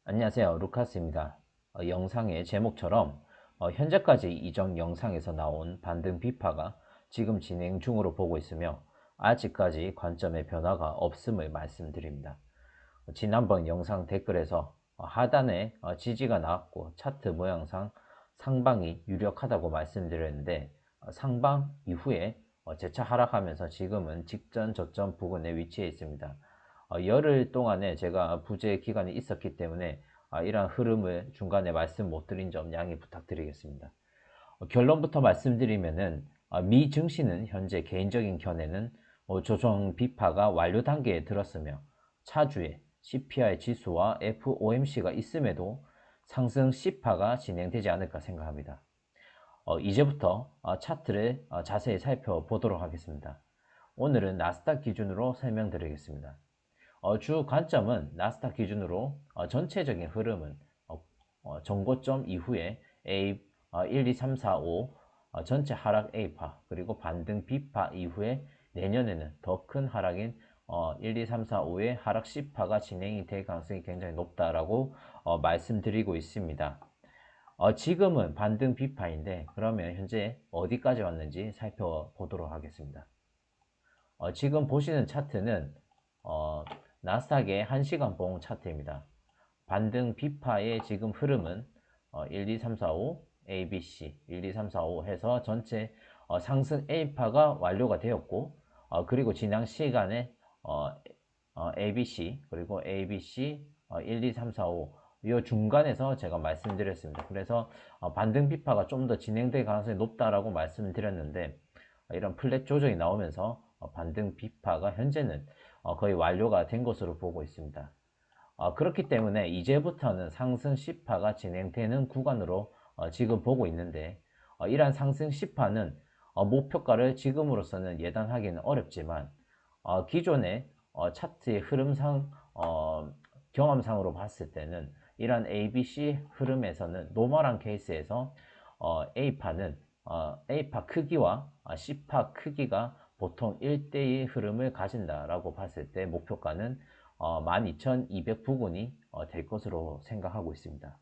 안녕하세요, 루카스입니다. 영상의 제목처럼 현재까지 이전 영상에서 나온 반등 비파가 지금 진행 중으로 보고 있으며 아직까지 관점의 변화가 없음을 말씀드립니다. 지난번 영상 댓글에서 하단에 지지가 나왔고 차트 모양상 상방이 유력하다고 말씀드렸는데 상방 이후에 재차 하락하면서 지금은 직전 저점 부근에 위치해 있습니다. 열흘 동안에 제가 부재 기간이 있었기 때문에 이러한 흐름을 중간에 말씀 못 드린 점 양해 부탁드리겠습니다. 결론부터 말씀드리면은 미 증시는 현재 개인적인 견해는 조정 비파가 완료 단계에 들었으며 차주에 CPI 지수와 FOMC가 있음에도 상승 C파가 진행되지 않을까 생각합니다. 이제부터 차트를 자세히 살펴보도록 하겠습니다. 오늘은 나스닥 기준으로 설명드리겠습니다. 주 관점은 나스닥 기준으로 전체적인 흐름은 정고점 이후에 A 1, 2, 3, 4, 5 전체 하락 A파 그리고 반등 B파 이후에 내년에는 더 큰 하락인 1, 2, 3, 4, 5의 하락 C파가 진행이 될 가능성이 굉장히 높다라고 말씀드리고 있습니다. 지금은 반등 B파인데 그러면 현재 어디까지 왔는지 살펴보도록 하겠습니다. 지금 보시는 차트는 나스닥의 1시간 봉 차트입니다. 반등 B파의 지금 흐름은 1, 2, 3, 4, 5 ABC 1, 2, 3, 4, 5 해서 전체 상승 A파가 완료가 되었고 그리고 지난 시간에 ABC 그리고 ABC 1, 2, 3, 4, 5 이 중간에서 제가 말씀드렸습니다. 그래서 반등 B파가 좀 더 진행될 가능성이 높다라고 말씀드렸는데 이런 플랫 조정이 나오면서 반등 B파가 현재는 거의 완료가 된 것으로 보고 있습니다. 그렇기 때문에 이제부터는 상승 C파가 진행되는 구간으로 지금 보고 있는데 이러한 상승 C파는 목표가를 지금으로서는 예단하기는 어렵지만 기존의 차트의 흐름상 경험상으로 봤을 때는 이러한 ABC 흐름에서는 노멀한 케이스에서 A파는 A파 크기와 C파 크기가 보통 1대1 흐름을 가진다라고 봤을 때 목표가는 12,200 부근이 될 것으로 생각하고 있습니다.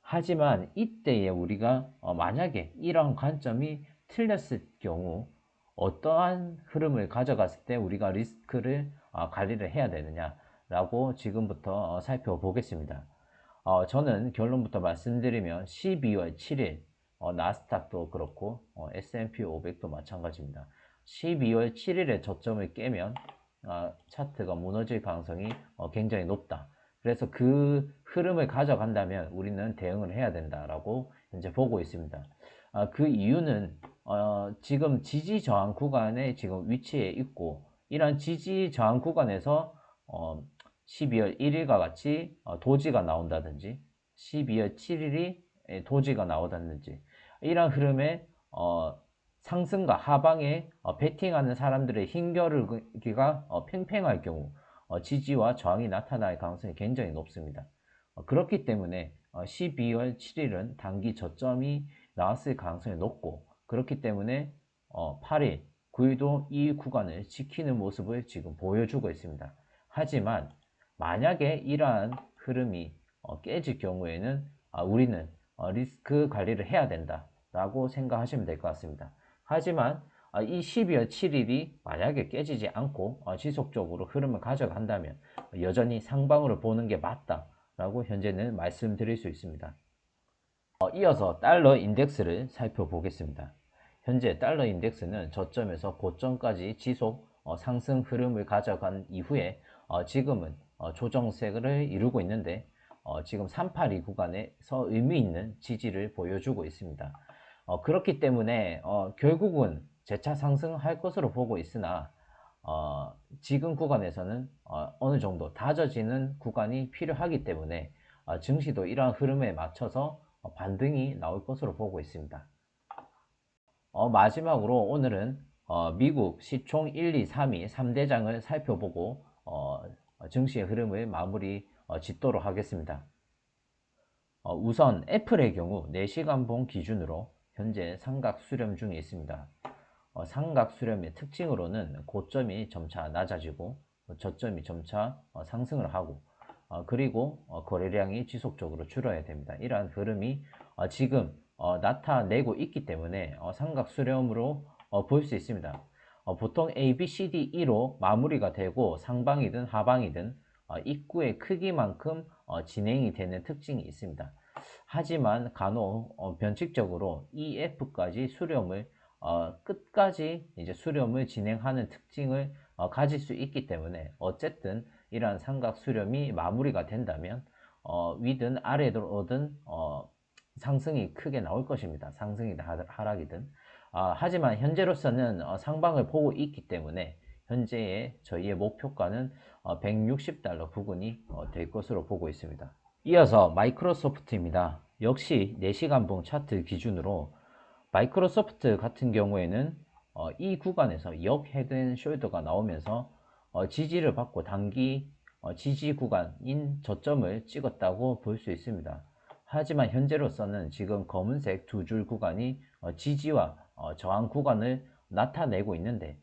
하지만 이때에 우리가 만약에 이런 관점이 틀렸을 경우 어떠한 흐름을 가져갔을 때 우리가 리스크를 관리를 해야 되느냐라고 지금부터 살펴보겠습니다. 저는 결론부터 말씀드리면 12월 7일 나스닥도 그렇고 S&P 500도 마찬가지입니다. 12월 7일에 저점을 깨면 차트가 무너질 가능성이 굉장히 높다. 그래서 그 흐름을 가져간다면 우리는 대응을 해야 된다라고 현재 보고 있습니다. 그 이유는 지금 지지 저항 구간에 지금 위치해 있고 이런 지지 저항 구간에서 12월 1일과 같이 도지가 나온다든지 12월 7일이 도지가 나오다든지 이런 흐름에 상승과 하방에 베팅하는 사람들의 힘겨루기가 팽팽할 경우 지지와 저항이 나타날 가능성이 굉장히 높습니다. 그렇기 때문에 12월 7일은 단기 저점이 나왔을 가능성이 높고 그렇기 때문에 8일, 9일도 이 구간을 지키는 모습을 지금 보여주고 있습니다. 하지만 만약에 이러한 흐름이 깨질 경우에는 우리는 리스크 관리를 해야 된다라고 생각하시면 될 것 같습니다. 하지만 이 12월 7일이 만약에 깨지지 않고 지속적으로 흐름을 가져간다면 여전히 상방으로 보는 게 맞다라고 현재는 말씀드릴 수 있습니다. 이어서 달러 인덱스를 살펴보겠습니다. 현재 달러 인덱스는 저점에서 고점까지 지속 상승 흐름을 가져간 이후에 지금은 조정세를 이루고 있는데 지금 382 구간에서 의미 있는 지지를 보여주고 있습니다. 그렇기 때문에 결국은 재차 상승할 것으로 보고 있으나 지금 구간에서는 어느 정도 다져지는 구간이 필요하기 때문에 증시도 이러한 흐름에 맞춰서 반등이 나올 것으로 보고 있습니다. 마지막으로 오늘은 미국 시총 1, 2, 3위 3대장을 살펴보고 증시의 흐름을 마무리 짓도록 하겠습니다. 우선 애플의 경우 4시간 봉 기준으로 현재 삼각 수렴 중에 있습니다. 삼각 수렴의 특징으로는 고점이 점차 낮아지고 저점이 점차 상승을 하고 그리고 거래량이 지속적으로 줄어야 됩니다. 이러한 흐름이 지금 나타내고 있기 때문에 삼각 수렴으로 볼 수 있습니다. 보통 A, B, C, D, E로 마무리가 되고 상방이든 하방이든 입구의 크기만큼 진행이 되는 특징이 있습니다. 하지만 간혹 변칙적으로 EF까지 수렴을 끝까지 이제 수렴을 진행하는 특징을 가질 수 있기 때문에 어쨌든 이러한 삼각 수렴이 마무리가 된다면 위든 아래로든 상승이 크게 나올 것입니다. 상승이든 하락이든. 하지만 현재로서는 상방을 보고 있기 때문에 현재의 저희의 목표가는 160달러 부근이 될 것으로 보고 있습니다. 이어서 마이크로소프트입니다. 역시 4시간봉 차트 기준으로 마이크로소프트 같은 경우에는 이 구간에서 역 헤드앤숄더가 나오면서 지지를 받고 단기 지지 구간인 저점을 찍었다고 볼 수 있습니다. 하지만 현재로서는 지금 검은색 두 줄 구간이 지지와 저항 구간을 나타내고 있는데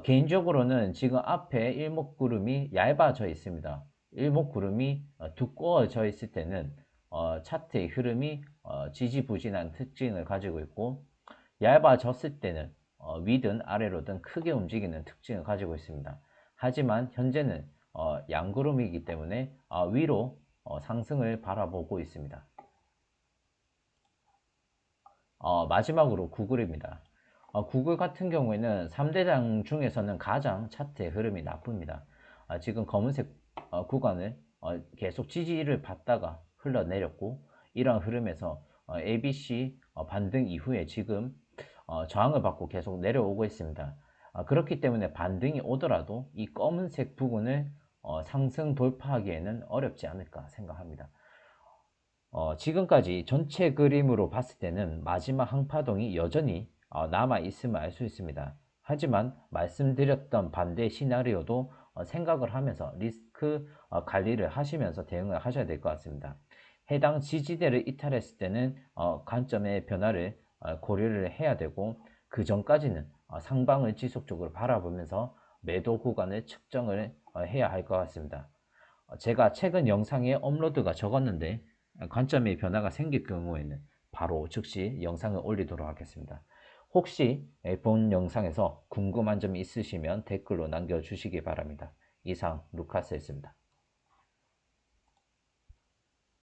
개인적으로는 지금 앞에 일목구름이 얇아져 있습니다. 일목구름이 두꺼워져 있을 때는 차트의 흐름이 지지부진한 특징을 가지고 있고 얇아졌을 때는 위든 아래로든 크게 움직이는 특징을 가지고 있습니다. 하지만 현재는 양구름이기 때문에 위로 상승을 바라보고 있습니다. 마지막으로 구글입니다. 구글 같은 경우에는 3대장 중에서는 가장 차트의 흐름이 나쁩니다. 지금 검은색 구간을 계속 지지를 받다가 흘러내렸고 이러한 흐름에서 ABC 반등 이후에 지금 저항을 받고 계속 내려오고 있습니다. 그렇기 때문에 반등이 오더라도 이 검은색 부분을 상승 돌파하기에는 어렵지 않을까 생각합니다. 지금까지 전체 그림으로 봤을 때는 마지막 항파동이 여전히 남아 있음을 알 수 있습니다. 하지만 말씀드렸던 반대 시나리오도 생각을 하면서 리스크 관리를 하시면서 대응을 하셔야 될 것 같습니다. 해당 지지대를 이탈했을 때는 관점의 변화를 고려를 해야 되고 그 전까지는 상방을 지속적으로 바라보면서 매도 구간을 측정을 해야 할 것 같습니다. 제가 최근 영상에 업로드가 적었는데 관점의 변화가 생길 경우에는 바로 즉시 영상을 올리도록 하겠습니다. 혹시 본 영상에서 궁금한 점이 있으시면 댓글로 남겨주시기 바랍니다. 이상 루카스였습니다.